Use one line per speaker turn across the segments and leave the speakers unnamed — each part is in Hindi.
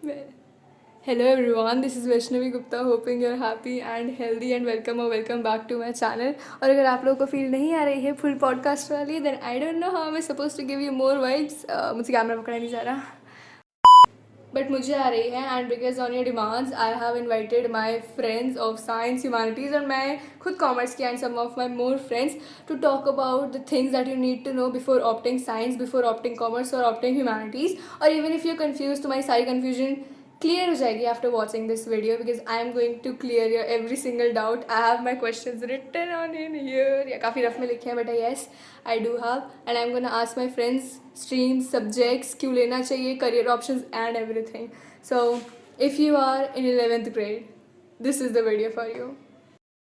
Well, hello everyone, this is Vaishnavi Gupta. Hoping you're happy and healthy and welcome back to my channel. और अगर आप लोगों को फील नहीं आ रही है फुल पॉडकास्ट वाली, then I don't know how am I supposed to give you more vibes. मुझे कैमरा पकड़ा नहीं जा रहा, बट मुझे आ रही है. And because on your demands I have invited my friends of science humanities, और मैं खुद कॉमर्स की and some of my more friends to talk about the things that you need to know before opting science, before opting commerce और ऑप्टिंग ह्यूमैनिटीज़. और इवन इफ यू कन्फ्यूज, तो माई सारी कन्फ्यूजन क्लियर हो जाएगी after watching this video, because I am going to clear your every single doubt. I have my questions written on in here, या काफ़ी रफ में लिखे हैं, but yes I do have. And I am gonna ask my friends streams, subjects, क्यों लेना चाहिए, career options and everything. So, if you are in 11th grade, this is the video for you.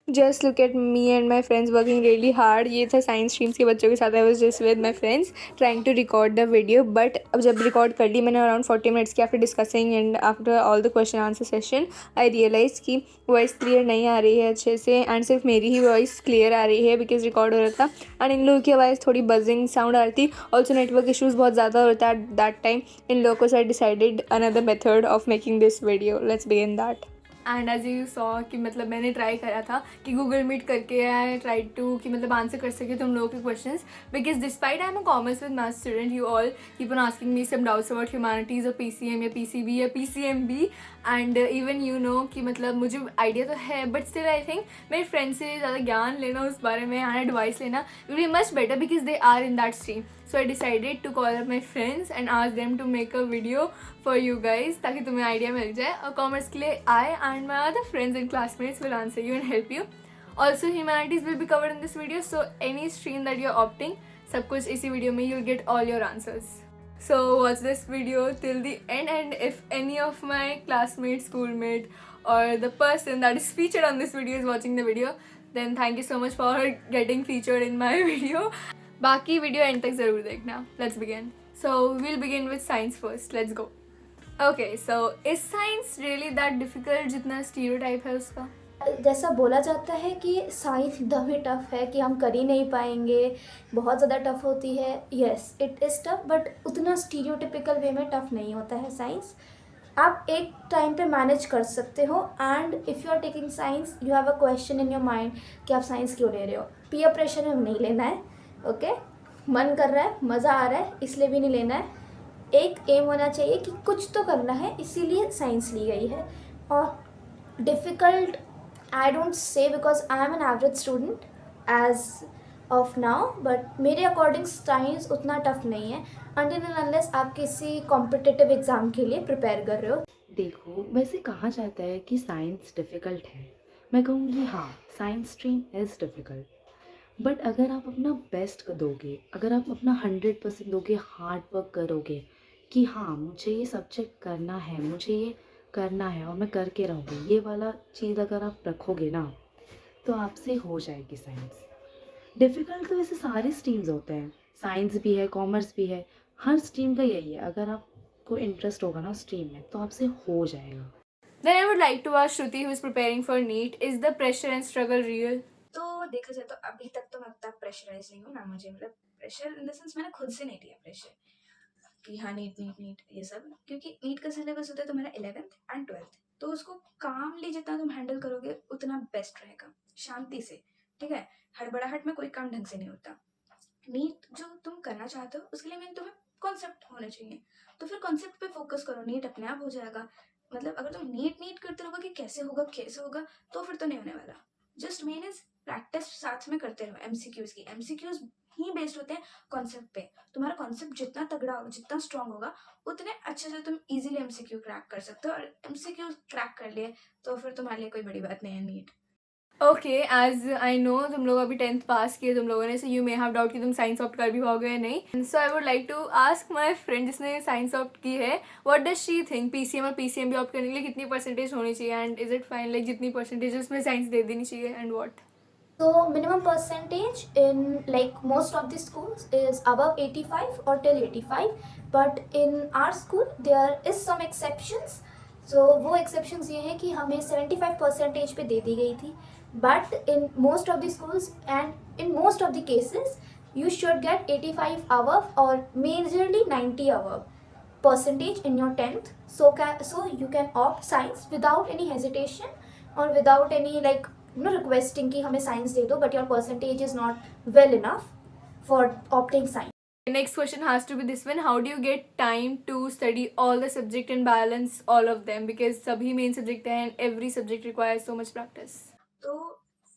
Just look at me and my friends working really hard. ये था साइंस स्ट्रीम्स के बच्चों के साथ. I was just with my friends trying to record the video. But अब जब रिकॉर्ड कर ली मैंने around 40 minutes की, after discussing and after all the question answer session, I realized कि वॉइस क्लियर नहीं आ रही है अच्छे से, एंड सिर्फ मेरी ही वॉइस क्लियर आ रही है बिकॉज रिकॉर्ड हो रहा था. एंड इन लोगों की आवाज़ थोड़ी बजिंग साउंड आ रही थी. ऑल्सो नेटवर्क इशूज़ बहुत ज़्यादा होता है एट दैट टाइम. इन लोगों से I decided another method of making this video. Let's begin that. And as you saw कि मतलब मैंने ट्राई करा था कि गूगल मीट करके आई ट्राई टू कि मतलब आंसर कर सके तुम लोगों के questions, because despite I am a commerce with math student, you all keep on asking me some doubts about humanities और PCM या PCB या PCMB. And even you know कि मतलब मुझे आइडिया तो है, बट स्टिल आई थिंक मेरे फ्रेंड से ज़्यादा ज्ञान लेना उस बारे में एंड एडवाइस लेना will be much better because they are in that stream. So I decided to call up my friends and ask them to make a video for you guys ताकि तुम्हें आइडिया मिल जाए और कॉमर्स के लिए आए. And my other friends and classmates will answer you and help you. Also humanities will be covered in this video, so any stream that you're opting, सब कुछ इसी वीडियो में you'll get all your answers. So watch this video till the end, and if any of my classmate, schoolmate or the person that is featured on this video is watching the video, then thank you so much for getting featured in my video. बाकी वीडियो एंड तक ज़रूर देखना. Let's begin. So we'll begin with science first. Let's go. Okay, so is science really that difficult जितना स्टीरियोटाइप है उसका?
जैसा बोला जाता है कि साइंस एकदम ही टफ है कि हम कर ही नहीं पाएंगे, बहुत ज़्यादा टफ होती है. Yes it is tough, but उतना स्टीरियोटिपिकल वे में टफ नहीं होता है साइंस. आप एक टाइम पे मैनेज कर सकते हो. And if you are taking science, you have a question in your mind कि आप साइंस क्यों ले रहे हो. पीयर प्रेशर में नहीं लेना है. ओके, मन कर रहा है, मज़ा आ रहा है, इसलिए भी नहीं लेना है. एक एम होना चाहिए कि कुछ तो करना है, इसीलिए साइंस ली गई है. और difficult I don't say, because I am an average student as of now, but मेरे अकॉर्डिंग साइंस उतना टफ नहीं है अनटिल एंड अनलेस आप किसी कॉम्पिटिटिव एग्ज़ाम के लिए प्रिपेयर कर रहे हो.
देखो, वैसे कहा जाता है कि साइंस डिफ़िकल्ट है. मैं कहूँगी हाँ, science stream is difficult. But अगर आप अपना बेस्ट दोगे, अगर आप अपना 100% दोगे, हार्ड वर्क करोगे कि हाँ मुझे ये सब्जेक्ट करना है, मुझे ये करना है और मैं करके रहूँगी, ये वाला चीज़ अगर आप रखोगे ना, तो आपसे हो जाएगी साइंस. डिफ़िकल्ट तो वैसे सारे स्ट्रीम्स होते हैं, साइंस भी है, कॉमर्स भी है, हर स्ट्रीम का यही है. अगर आपको इंटरेस्ट होगा ना स्ट्रीम में, तो आपसे हो जाएगा.
Then I would like to ask Shruti, who is preparing for NEET, is the pressure and struggle real?
तो देखा जाए तो अभी तक तो मैं उतना प्रेशराइज नहीं हूँ ना. मुझे मतलब प्रेशर इन द सेंस मैंने खुद से नहीं लिया प्रेशर कि हाँ नीट नीट नीट ये सब, क्योंकि नीट का सिलेबस होता है तुम्हारा 11th एंड 12th. तो उसको कामली जितना तुम हैंडल करोगे उतना बेस्ट रहेगा, शांति से. ठीक है, हड़बड़ाहट में कोई काम ढंग से नहीं होता. नीट जो तुम करना चाहते हो उसके लिए मेन तुम्हें कॉन्सेप्ट होना चाहिए, तो फिर कॉन्सेप्ट पे फोकस करो, नीट अपने आप हो जाएगा. मतलब अगर तुम नीट नीट करते रहोगे कि कैसे होगा तो फिर तो नहीं होने वाला. जस्ट मेन इज प्रैक्टिस साथ में करते रहो. एमसीक्यूज की एमसीक्यूज ही बेस्ड होते हैं कॉन्सेप्ट पे. तुम्हारा कॉन्सेप्ट जितना तगड़ा होगा, जितना स्ट्रांग होगा, उतने अच्छे से तुम इजीली एमसीक्यू क्रैक कर सकते हो. और एमसीक्यू क्रैक कर लिए तो फिर तुम्हारे लिए कोई बड़ी बात नहीं है NEET.
Okay, as I know तुम लोग अभी 10th पास किए तुम लोगों ने, so you may have doubt कि तुम साइंस ऑप्ट कर भी पाओगे या नहीं. So I would like to ask my friend जिसने साइंस ऑप्ट की है, what does she think PCM और PCM भी ऑप्ट करने के लिए कितनी परसेंटेज होनी चाहिए, and is it fine like जितनी परसेंटेज उसमें साइंस दे देनी चाहिए, and what?
So minimum percentage in like most of the schools is above 85 or till 85, but in our school there is some exceptions. So वो exceptions ये हैं कि हमें 75% पे दे दी गई थी, but in most of the schools and in most of the cases you should get 85 above or majorly 90 above. percentage in your 10th, so you can opt science without any hesitation or without any like requesting कि हमें science दे दो, but your percentage is not well enough for opting science.
Next question has to be this one: how do you get time to study all the subject and balance all of them, because सभी main subject हैं and every subject requires so much practice.
तो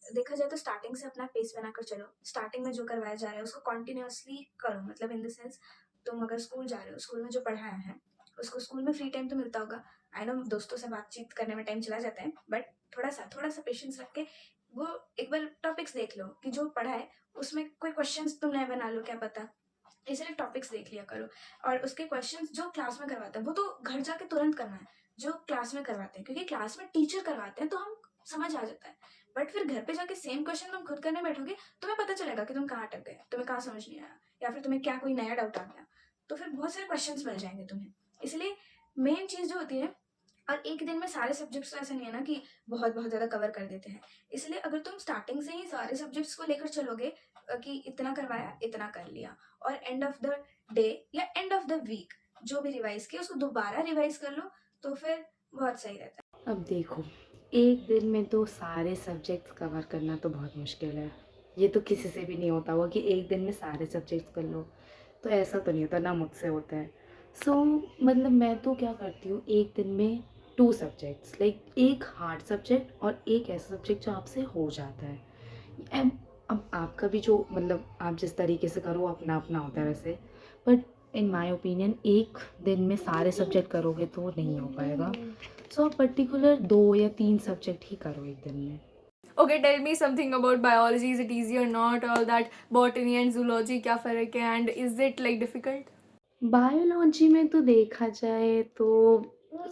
देखा जाए तो स्टार्टिंग से अपना पेस बनाकर चलो, स्टार्टिंग में जो करवाया जा रहा है उसको कॉन्टिन्यूसली करो, मतलब इन द सेंस तुम अगर स्कूल जा रहे हो, स्कूल में जो पढ़ाया है उसको स्कूल में फ्री टाइम तो मिलता होगा, आई नो दोस्तों से बातचीत करने में टाइम चला जाता है, बट थोड़ा सा पेशेंस रख के वो एक बार टॉपिक्स देख लो कि जो पढ़ा है उसमें कोई क्वेश्चंस तुम नए बना लो, क्या पता, इसलिए टॉपिक्स देख लिया करो। और उसके क्वेश्चंस जो क्लास में करवाते हैं वो तो घर जाके तुरंत करना है, जो क्लास में करवाते हैं, क्योंकि क्लास में टीचर करवाते हैं तो हम समझ आ जाता है, बट फिर घर पे जाके सेम क्वेश्चन तुम खुद करने बैठोगे, तुम्हें पता चलेगा कि तुम कहाँ अटक गए, तुम्हें कहाँ समझ नहीं आया, या फिर तुम्हें क्या कोई नया डाउट आ गया, तो फिर बहुत सारे क्वेश्चंस मिल जाएंगे तुम्हें। इसलिए मेन चीज़ जो होती है, और एक दिन में सारे सब्जेक्ट्स तो ऐसा नहीं है ना कि बहुत बहुत ज़्यादा कवर कर देते हैं, इसलिए अगर तुम स्टार्टिंग से ही सारे सब्जेक्ट्स को लेकर चलोगे कि इतना करवाया इतना कर लिया, और एंड ऑफ द डे या एंड ऑफ द वीक जो भी रिवाइज किया उसको दोबारा रिवाइज कर लो, तो फिर बहुत सही रहता है।
अब देखो, एक दिन में तो सारे सब्जेक्ट्स कवर करना तो बहुत मुश्किल है। ये तो किसी से भी नहीं होता होगा कि एक दिन में सारे सब्जेक्ट्स कर लो, तो ऐसा तो नहीं होता, ना मुझसे होता है। मतलब मैं तो क्या करती हूँ, एक दिन में 2 सब्जेक्ट्स, लाइक एक हार्ड सब्जेक्ट और एक ऐसा सब्जेक्ट जो आपसे हो जाता है। अब आपका भी जो मतलब आप जिस तरीके से करो अपना अपना होता है वैसे, बट इन माय ओपिनियन एक दिन में सारे सब्जेक्ट करोगे तो नहीं हो पाएगा। सो आप पर्टिकुलर 2 या 3 सब्जेक्ट ही करो एक दिन में।
Okay, tell me something about biology. Is it easy or not? All that botany and zoology, क्या फ़र्क है, and is it like difficult?
Biology में तो देखा जाए तो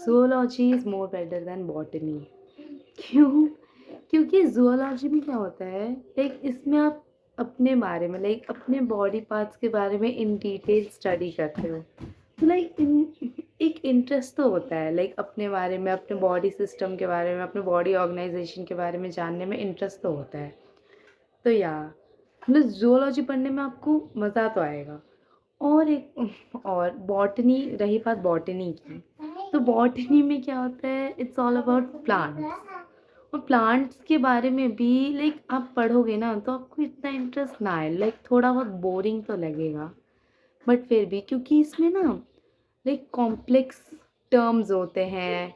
zoology is more better than botany. क्यों? क्योंकि ज़ूलॉजी में क्या होता है, लाइक इसमें आप अपने बारे में, लाइक अपने बॉडी पार्ट्स के बारे में इन डिटेल स्टडी करते हो, तो लाइक एक इंटरेस्ट तो होता है, लाइक अपने बारे में, अपने बॉडी सिस्टम के बारे में, अपने बॉडी ऑर्गेनाइजेशन के बारे में जानने में इंटरेस्ट तो होता है। तो या मतलब ज़ूलॉजी पढ़ने में आपको मज़ा तो आएगा। और बॉटनी, रही बात बॉटनी की, तो बॉटनी में क्या होता है, इट्स ऑल अबाउट प्लांट्स, और प्लांट्स के बारे में भी लाइक आप पढ़ोगे ना तो आपको इतना इंटरेस्ट ना आए, लाइक थोड़ा बहुत बोरिंग तो लगेगा, बट फिर भी क्योंकि इसमें ना लाइक कॉम्प्लेक्स टर्म्स होते हैं,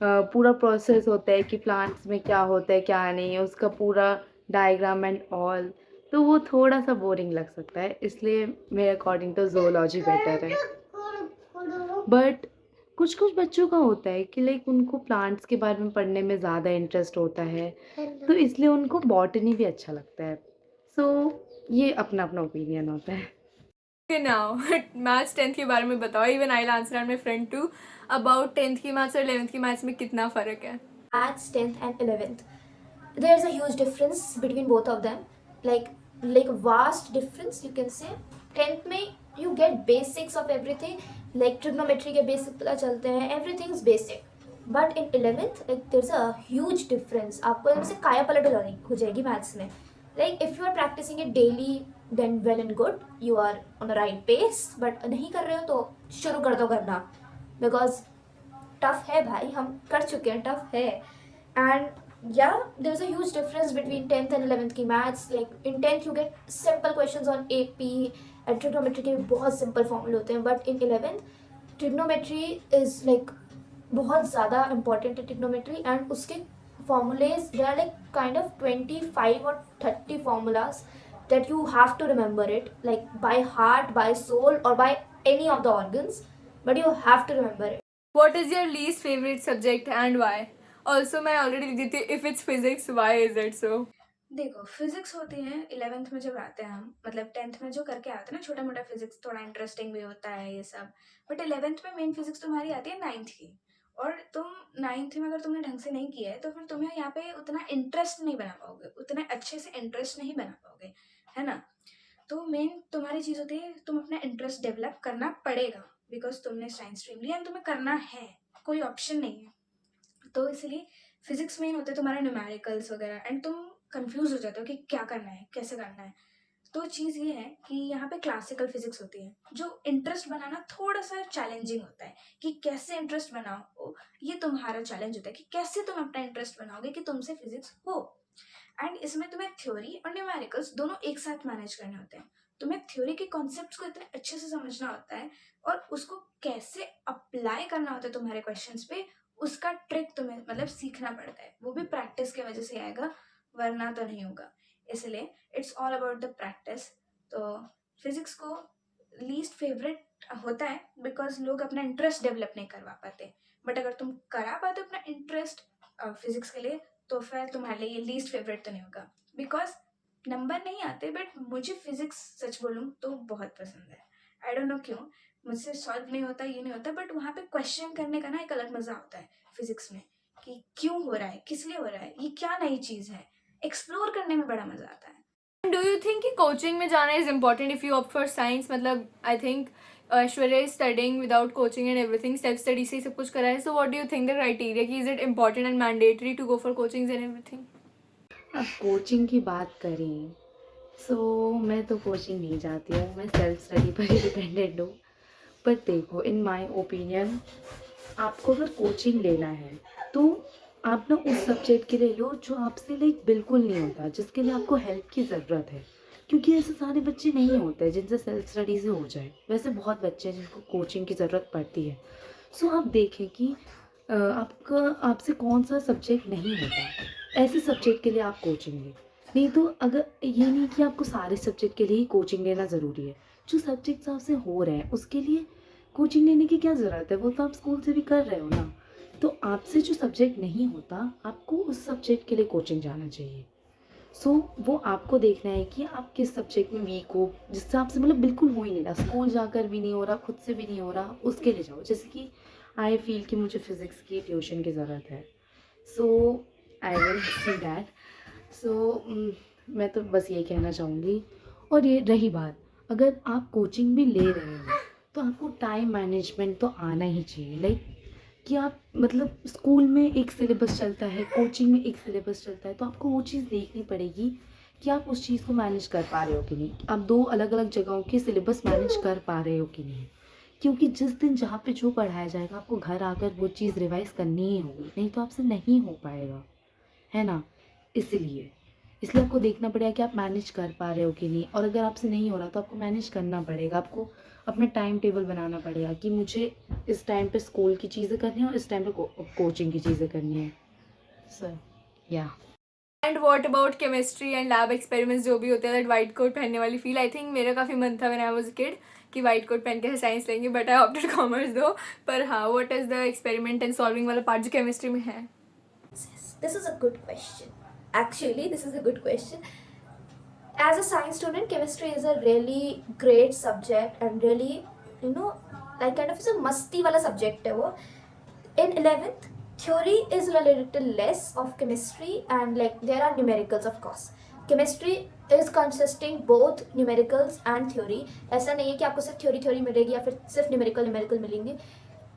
पूरा प्रोसेस होता है कि प्लांट्स में क्या होता है क्या नहीं है, उसका पूरा डायग्राम एंड ऑल, तो वो थोड़ा सा बोरिंग लग सकता है, इसलिए मेरे अकॉर्डिंग तो ज़ूलॉजी बेटर है। बट कुछ कुछ बच्चों का होता है कि लाइक उनको प्लांट्स के बारे में पढ़ने में ज़्यादा इंटरेस्ट होता है, तो इसलिए उनको बॉटनी भी अच्छा लगता है। सो ये अपना अपना ओपिनियन होता है।
Okay, now मैथ्स 10th के बारे में बताओ। Even I answer and my friend too about 10th की मैथ्स और 11th की मैथ्स में कितना फ़र्क है।
Maths 10th and 11th, there's a huge difference between both of them, like vast difference you can say. 10th में you get basics of everything, like trigonometry के basic पता चलते हैं, everything is basic. But in 11th like there's a huge difference, आपको एकदम से काया पलट हो जाएगी मैथ्स में. Like if you are practicing it daily then well and good, you are on the right pace, but नहीं कर रहे हो तो शुरू कर दो करना, because टफ है भाई, हम कर चुके हैं, टफ है. And yeah there is a huge difference between 10th and 11th की maths. Like in 10th you get simple questions on AP and trigonometry के भी बहुत सिंपल फॉर्मूले होते हैं, but in 11th trigonometry is like बहुत ज़्यादा इंपॉर्टेंट है ट्रिग्नोमेट्री, एंड उसके formulas there are like kind of 25 or 30 formulas that you have to remember it like by heart, by soul, or by any of the organs, but you have to remember it.
What is your least favorite subject and why? Also मैं already लिख दी थी, if it's physics, why is it so?
देखो फिजिक्स होती है 11th में जब आते हैं हम, मतलब 10th में जो करके आते हैं ना छोटा मोटा फिजिक्स, थोड़ा इंटरेस्टिंग भी होता है ये सब, बट 11th में मेन फिजिक्स तुम्हारी आती है 9th की, और तुम 9th में अगर तुमने ढंग से नहीं किया है तो फिर तुम्हें यहाँ पे उतना इंटरेस्ट नहीं बना पाओगे, उतने अच्छे से इंटरेस्ट नहीं बना पाओगे, है ना। तो मेन तुम्हारी चीज़ होती है तुम अपना इंटरेस्ट डेवलप करना पड़ेगा, बिकॉज तुमने साइंस स्ट्रीम लिया एंड तुम्हें करना है, कोई ऑप्शन नहीं है। तो इसलिए फिजिक्स मेन होता है तुम्हारा न्यूमेरिकल्स वगैरह, एंड तुम कंफ्यूज हो जाते हो कि क्या करना है कैसे करना है, तो चीज़ ये है कि यहाँ पे क्लासिकल फिजिक्स होती है, जो इंटरेस्ट बनाना थोड़ा सा चैलेंजिंग होता है कि कैसे इंटरेस्ट बनाओ। ये तुम्हारा चैलेंज होता है कि कैसे तुम अपना इंटरेस्ट बनाओगे कि तुमसे फिजिक्स हो। एंड इसमें तुम्हें थ्योरी और न्यूमेरिकल्स दोनों एक साथ मैनेज करने होते हैं। तुम्हें थ्योरी के कॉन्सेप्ट्स को इतने अच्छे से समझना होता है और उसको कैसे अप्लाई करना होता है तुम्हारे क्वेश्चंस पे, उसका ट्रिक तुम्हें मतलब सीखना पड़ता है। वो भी प्रैक्टिस की वजह से आएगा, वरना तो नहीं होगा। इसलिए it's all about the practice. तो फिजिक्स को लीस्ट फेवरेट होता है बिकॉज लोग अपना इंटरेस्ट डेवलप नहीं करवा पाते। बट अगर तुम करा पाते हो अपना इंटरेस्ट फिजिक्स के लिए, तो फिर तुम्हारे लिए ये लीस्ट फेवरेट तो नहीं होगा। बिकॉज नंबर नहीं आते, बट मुझे फिजिक्स सच बोलूँ तो बहुत पसंद है। आई डोंट नो क्यों, मुझसे सॉल्व नहीं होता, ये नहीं होता, बट वहाँ पे क्वेश्चन करने का ना एक अलग मजा होता है फिजिक्स में कि क्यों हो रहा है, किस लिए हो रहा है, ये क्या नई चीज़ है, एक्सप्लोर करने में बड़ा मजा आता है।
डू यू थिंक कि कोचिंग में जाना is important if you opt for science? मतलब I think Aishwarya is studying without coaching and everything, self study से ही सब कुछ करा है। So what do you think the criteria कि is it important and mandatory to go for coachings and everything?
अब कोचिंग की बात करें मैं तो कोचिंग नहीं जाती हूँ, मैं सेल्फ स्टडी पर ही डिपेंडेंट हूँ। पर देखो, इन माय ओपिनियन, आपको अगर कोचिंग लेना है तो आप ना उस सब्जेक्ट के लिए लो जो आपसे लाइक बिल्कुल नहीं होता, जिसके लिए आपको हेल्प की ज़रूरत है। क्योंकि ऐसे सारे बच्चे नहीं होते जिनसे सेल्फ स्टडी से हो जाए। वैसे बहुत बच्चे हैं जिनको कोचिंग की ज़रूरत पड़ती है। आप देखें कि आपका आपसे कौन सा सब्जेक्ट नहीं होता, ऐसे सब्जेक्ट के लिए आप कोचिंग लें। नहीं तो अगर ये नहीं कि आपको सारे सब्जेक्ट के लिए ही कोचिंग लेना ज़रूरी है। जो सब्जेक्ट्स आपसे हो रहे हैं उसके लिए कोचिंग लेने की क्या ज़रूरत है, वो तो आप स्कूल से भी कर रहे हो ना। तो आपसे जो सब्जेक्ट नहीं होता, आपको उस सब्जेक्ट के लिए कोचिंग जाना चाहिए। वो आपको देखना है कि आप किस सब्जेक्ट में वीक हो, जिससे आपसे मतलब बिल्कुल हो ही नहीं रहा, स्कूल जाकर भी नहीं हो रहा, खुद से भी नहीं हो रहा, उसके लिए जाओ। जैसे कि आई फील कि मुझे फ़िज़िक्स की ट्यूशन की ज़रूरत है, आई विल सी दैट। मैं तो बस ये कहना चाहूँगी। और ये रही बात, अगर आप कोचिंग भी ले रहे हो तो आपको टाइम मैनेजमेंट तो आना ही चाहिए। लाइक कि आप मतलब स्कूल में एक सिलेबस चलता है, कोचिंग में एक सिलेबस चलता है, तो आपको वो चीज़ देखनी पड़ेगी कि आप उस चीज़ को मैनेज कर पा रहे हो कि नहीं। आप दो अलग अलग जगहों के सिलेबस मैनेज कर पा रहे हो कि नहीं। क्योंकि जिस दिन जहाँ पे जो पढ़ाया जाएगा, आपको घर आकर वो चीज़ रिवाइज़ करनी ही होगी, नहीं तो आपसे नहीं हो पाएगा, है ना। इसलिए आपको देखना पड़ेगा कि आप मैनेज कर पा रहे हो कि नहीं। और अगर आपसे नहीं हो रहा तो आपको मैनेज करना पड़ेगा। आपको अपना टाइम टेबल बनाना पड़ेगा कि मुझे इस टाइम पे स्कूल की चीज़ें करनी है और इस टाइम पे कोचिंग की चीज़ें करनी है। सर या
and what about chemistry and lab experiments जो भी होते हैं, दैट वाइट कोट पहनने वाली फील? आई थिंक मेरा काफ़ी मन था व्हेन आई वाज किड कि वाइट कोट पहन के साइंस लेंगे, बट आई ऑप्टेड कॉमर्स दो। पर हाँ, what is the experiment and solving वाला पार्ट जो केमिस्ट्री में है?
This is a good question. Actually, this is a good question. As a science student, chemistry is a really great subject and really, like kind of is a musty wala subject hai wo. In 11th, theory is a little less of chemistry and like there are numericals of course. Chemistry is consisting both numericals and theory. ऐसा नहीं है कि आपको सिर्फ थ्योरी मिलेगी या फिर सिर्फ न्यूमेरिकल मिलेंगे।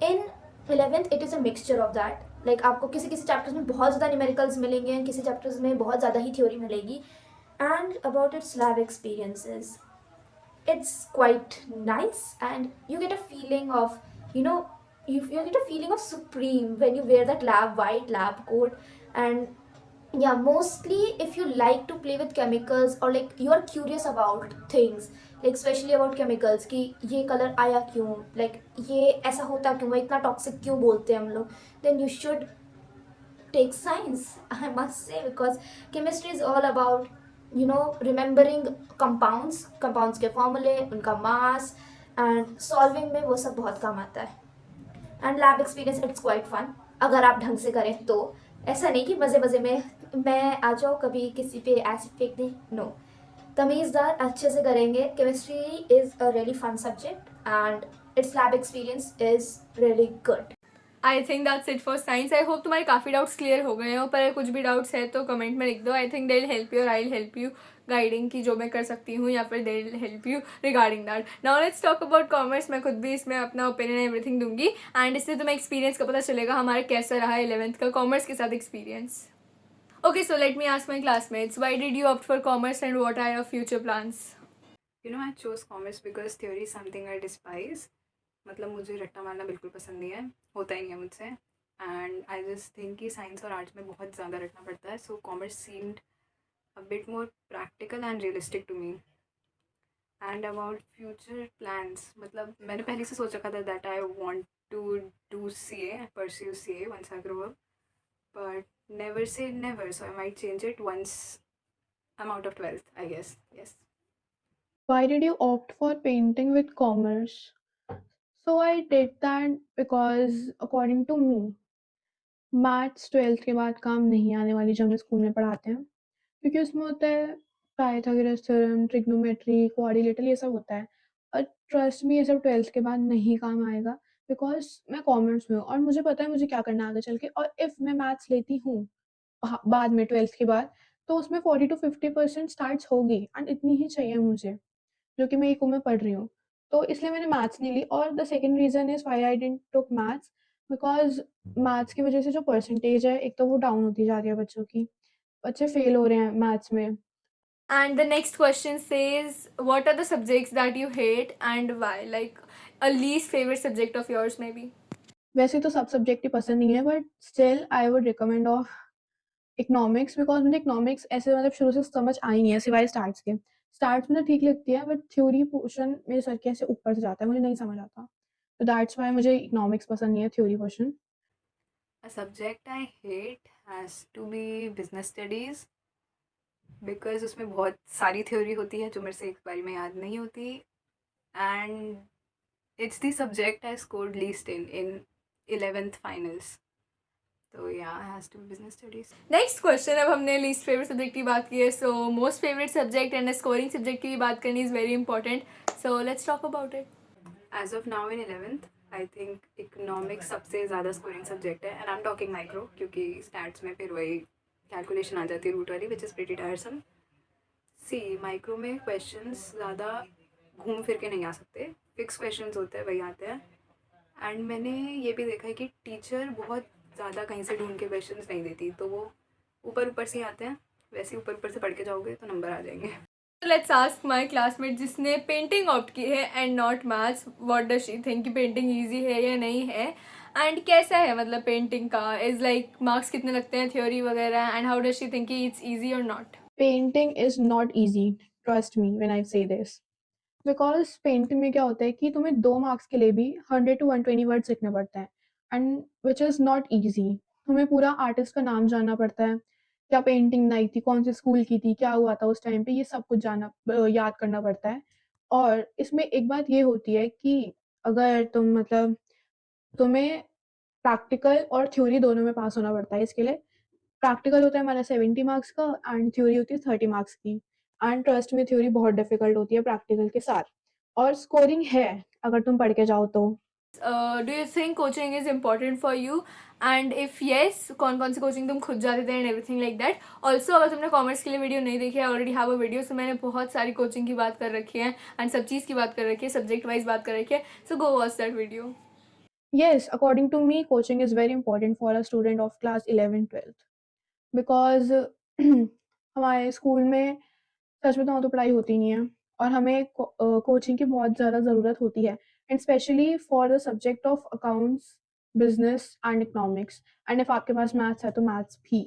इन 11th it is a mixture of that. Like आपको किसी चैप्टर्स में बहुत ज़्यादा न्यूमेरिकल्स मिलेंगे, किसी चैप्टर्स में बहुत ज़्यादा ही थ्योरी मिलेगी। And about it's lab experiences, it's quite nice and you get a feeling of, you get a feeling of supreme when you wear that white lab coat. And yeah, mostly if you like to play with chemicals or like you are curious about things, like especially about chemicals कि ये कलर आया क्यों, like ये ऐसा होता क्यों, इतना टॉक्सिक क्यों बोलते हैं हम लोग, then you should take science, I must say, because chemistry is all about remembering compounds के फॉर्मूले, उनका मास एंड सॉल्विंग में वो सब बहुत काम आता है। And lab experience it's quite fun अगर आप ढंग से करें तो। ऐसा नहीं कि मज़े में मैं आ जाओ कभी किसी पे एसिड फेंक दें, नो, तमीज़दार अच्छे से करेंगे। Chemistry is a really fun subject and its lab experience is really good.
I think that's it for science. I hope तुम्हारे काफ़ी डाउट्स क्लियर हो गए हो, पर कुछ भी डाउट्स है तो कमेंट में लिख दो। I think they will help you और I will help you guiding की जो मैं कर सकती हूँ, या फिर they will help you regarding that. Now let's talk about commerce. मैं खुद भी इसमें अपना ओपिनियन एवरीथिंग दूंगी एंड इससे तुम्हें एक्सपीरियंस का पता चलेगा हमारा कैसा रहा 11th का कॉमर्स के साथ experience. Okay, so let me ask my classmates, why did you opt for commerce and what are your future plans?
I chose commerce because theory is something I despise. मतलब मुझे रट्टा मारना बिल्कुल पसंद नहीं है, होता ही नहीं है मुझसे. एंड आई जस्ट थिंक कि साइंस और आर्ट्स में बहुत ज़्यादा रटना पड़ता है. So commerce seemed a bit more practical and realistic to me. And about future plans, मतलब मैंने पहले से सोच रखा था that I want to do CA, pursue CA once I grow up. But never say never, so I might change it once I am out of 12th, I guess. Yes.
Why did you opt for painting with commerce? So I did that because according to me, maths 12th के बाद काम नहीं आने वाली जो हमें स्कूल में पढ़ाते हैं, क्योंकि उसमें होता है पाइथागोरस थ्योरम, ट्रिग्नोमेट्री, क्वाड्रिलेटरल, ये सब होता है। और ट्रस्ट मी, ये सब 12th के बाद नहीं काम आएगा, बिकॉज़ मैं कॉमर्स में हूँ और मुझे पता है मुझे क्या करना है आगे चल के। और इफ़ मैं मैथ्स लेती हूँ बाद में 12th के बाद, तो उसमें 40 टू 50% स्टार्ट्स होगी एंड इतनी ही चाहिए मुझे, जो कि मैं इको में पढ़ रही हूँ। तो इसलिए मैंने मैथ्स नहीं ली। और the second reason is why I didn't टूक मैथ्स, बिकॉज़ मैथ्स की वज़ह से जो परसेंटेज है, एक तो वो डाउन होती जा रही है बच्चों की। बच्चे फेल हो रहे हैं मैथ्स में। And the next question says, what are the subjects that you hate and why? Like a least favorite subject of yours maybe. वैसे तो सब सब्जेक्ट ही पसंद नहीं है, but still I would recommend of economics, because मुझे इकोनॉमिक्स ऐसे मतलब शुरू से समझ आई नहीं है सिवाय स्टार्ट्स के। स्टार्ट्स में तो ठीक लगती है, बट थ्योरी पोर्शन मेरे सर के ऐसे ऊपर से जाता है, मुझे नहीं समझ आता। तो दैट्स व्हाई मुझे इकोनॉमिक्स पसंद नहीं है, theory portion.
A subject I hate has to be business studies, because उसमें बहुत सारी थ्योरी होती है जो मेरे से एक बारी में याद नहीं होती. And it's the subject I scored least in 11th finals. तो yeah has to be business studies. Next question. अब हमने लीस्ट फेवरेट सब्जेक्ट की बात की है, so most favourite subject and scoring subject की भी बात करनी is very important. So let's talk about it. As of now in 11th I think economics सबसे ज़्यादा स्कोरिंग सब्जेक्ट है. And I am talking micro, क्योंकि स्टैट्स में फिर वही कैलकुलेशन आ जाती है रूट वाली, which is pretty tiresome. See micro में क्वेश्चंस ज़्यादा घूम फिर के नहीं आ सकते, फिक्स क्वेश्चंस होते हैं वही आते हैं. एंड मैंने ये भी देखा है कि टीचर बहुत ज़्यादा कहीं से ढूंढ के क्वेश्चंस नहीं देती, तो वो ऊपर ऊपर से ही आते हैं. वैसे ही ऊपर ऊपर से पढ़ के जाओगे तो नंबर आ जाएंगे. लेट्स आस्क माई क्लासमेट जिसने पेंटिंग ऑप्ट की है and not maths, what does she think कि पेंटिंग ईजी है या नहीं है, एंड कैसा है मतलब पेंटिंग का, इज़ लाइक मार्क्स कितने लगते हैं थ्योरी वगैरह, and how does she think कि इट्स ईजी और not.
Painting is not easy, trust me when I से दिस। बिकॉज़ पेंटिंग में क्या होता है कि तुम्हें 2 मार्क्स के लिए भी 100 टू 120 वर्ड्स लिखने पड़ते हैं, and which is not easy. तुम्हें पूरा आर्टिस्ट का नाम जानना पड़ता है, क्या पेंटिंग बनाई थी, कौन से स्कूल की थी, क्या हुआ था उस टाइम पे, ये सब कुछ याद करना पड़ता है। और इसमें एक बात ये होती है कि अगर तुम मतलब तुम्हें प्रैक्टिकल और थ्योरी दोनों में पास होना पड़ता है। इसके लिए प्रैक्टिकल होता है हमारा 70 मार्क्स का एंड थ्योरी होती है 30 मार्क्स की। एंड ट्रस्ट में थ्योरी बहुत डिफिकल्ट होती है प्रैक्टिकल के साथ, और स्कोरिंग है अगर तुम पढ़ के जाओ तो. Do you think coaching is important for you, and if yes, कौन कौन सी कोचिंग तुम खुद जाते थे and everything like that. Also अगर तुमने कॉमर्स के लिए वीडियो नहीं देखी है, ऑलरेडी हैव अ वीडियो, सो मैंने बहुत सारी कोचिंग की बात कर रखी है एंड सब चीज़ की बात कर रखी है, सब्जेक्ट वाइज बात कर रखी है, so go watch that video. Yes, according to me, coaching is very important for a student of class 11, 12th. Because हमारे स्कूल में सच बताऊँ तो पढ़ाई होती नहीं है, और हमें कोचिंग की बहुत ज़्यादा ज़रूरत होती है, and specially for the subject of accounts, business and economics, and if आपके पास मैथ्स है तो मैथ्स भी.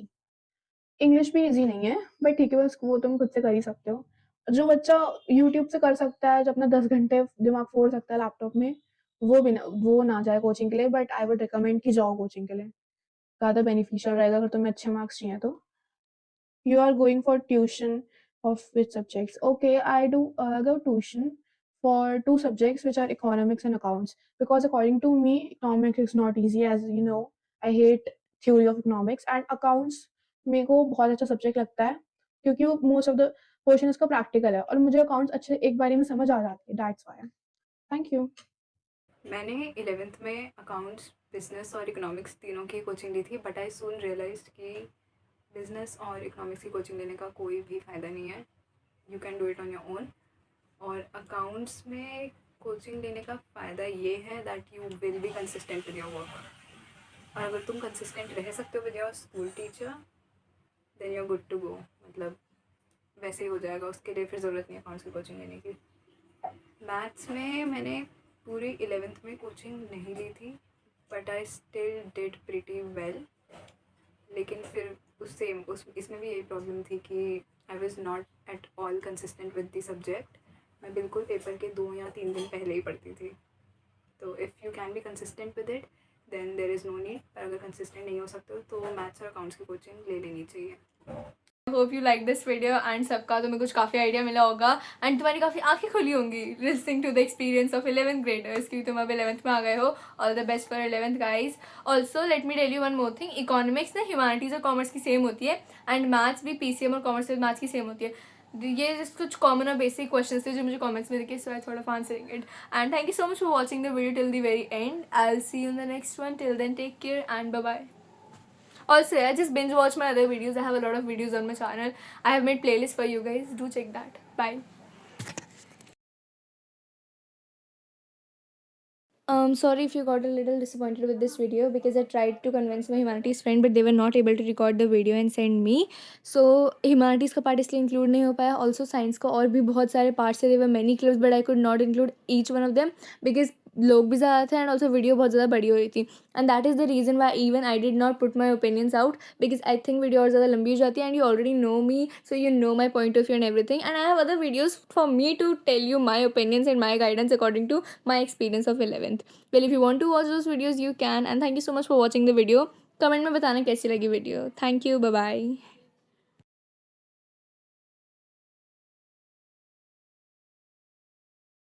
इंग्लिश भी ईज़ी नहीं है, बट ठीक है, बस वो तुम खुद से कर ही सकते हो. जो बच्चा यूट्यूब से कर सकता है, जो अपना 10 घंटे दिमाग फोड़ सकता है लैपटॉप में, वो ना जाए कोचिंग के लिए, बट आई वुड रिकमेंड कि जाओ कोचिंग के लिए. ज़्यादा बेनिफिशियल रहेगा अगर तुम्हें अच्छे मार्क्स चाहिए तो. You are going for tuition of which subjects? Okay, I do go tuition for two subjects which are economics and accounts, because according to me economics is not easy, as you know. I hate theory of economics, and accounts मेरे को बहुत अच्छा सब्जेक्ट लगता है, क्योंकि वो मोस्ट ऑफ द पोर्शन उसका प्रैक्टिकल है और मुझे अकाउंट्स अच्छे एक बारी में समझ आ जाती है. That's why. Thank you. मैंने 11th में अकाउंट्स, बिजनेस और इकोनॉमिक्स तीनों की कोचिंग ली थी, बट आई सून रियलाइज्ड कि बिज़नेस और इकोनॉमिक्स की कोचिंग लेने का कोई भी फ़ायदा नहीं है. You can do it on your own. और अकाउंट्स में कोचिंग लेने का फ़ायदा ये है that you will be consistent with your work. और अगर तुम कंसिस्टेंट रह सकते हो with your school teacher, then you are good to go. मतलब वैसे ही हो जाएगा, उसके लिए फिर ज़रूरत नहीं है अकाउंट्स की कोचिंग लेने की.
मैथ्स में मैंने पूरी 11th में कोचिंग नहीं ली थी, but I still did pretty well. लेकिन फिर उस इसमें भी यही प्रॉब्लम थी कि I was not at all consistent with the subject. मैं बिल्कुल पेपर के 2 या 3 दिन पहले ही पढ़ती थी। तो if you can be consistent with it then there is no need. पर अगर कंसिस्टेंट नहीं हो सकते तो मैथ्स और अकाउंट्स की कोचिंग ले लेनी चाहिए।
Hope you like this video and सबका तुम्हें कुछ काफ़ी आइडिया मिला होगा एंड तुम्हारी काफ़ी आंखें खुली होंगी listening to the experience of 11th graders, क्योंकि तुम अब 11th में आ गए हो। All the best for 11th guys. Also let me tell you one more thing, economics ना ह्यूमैनिटीज़ और कॉमर्स की सेम होती है एंड मैथ्स भी PCM और कॉमर्स विद मैथ्स की सेम होती है। ये just कुछ कॉमन और बेसिक क्वेश्चन थे जो मुझे कॉमेंट्स में दिखे, so I thought of answering it. And thank you so much for watching the video till the very end. I will see you in the next one. Till then take care and bye bye. Also, yeah, just binge watch my other videos. I have a lot of videos on my channel. I have made playlists for you guys. Do check that. Bye. Sorry if you got a little disappointed with this video because I tried to convince my humanities friend but they were not able to record the video and send me. So humanities का part इसलिए include नहीं हो पाया. Also science का और भी बहुत सारे parts थे. There were many clips but I could not include each one of them because लोग भी ज़्यादा थे एंड ऑल्सो वीडियो बहुत ज़्यादा बड़ी हो रही थी and that is the reason why even I did not put my opinions out because I think video और ज़्यादा लंबी हो जाती है and you already know me, so you know my point of view and everything and I have other videos for me to tell you my opinions and my guidance according to my experience of 11th. Well if you want to watch those videos you can and thank you so much for watching the video. Comment में बताना कैसी लगी video. Thank you. Bye bye.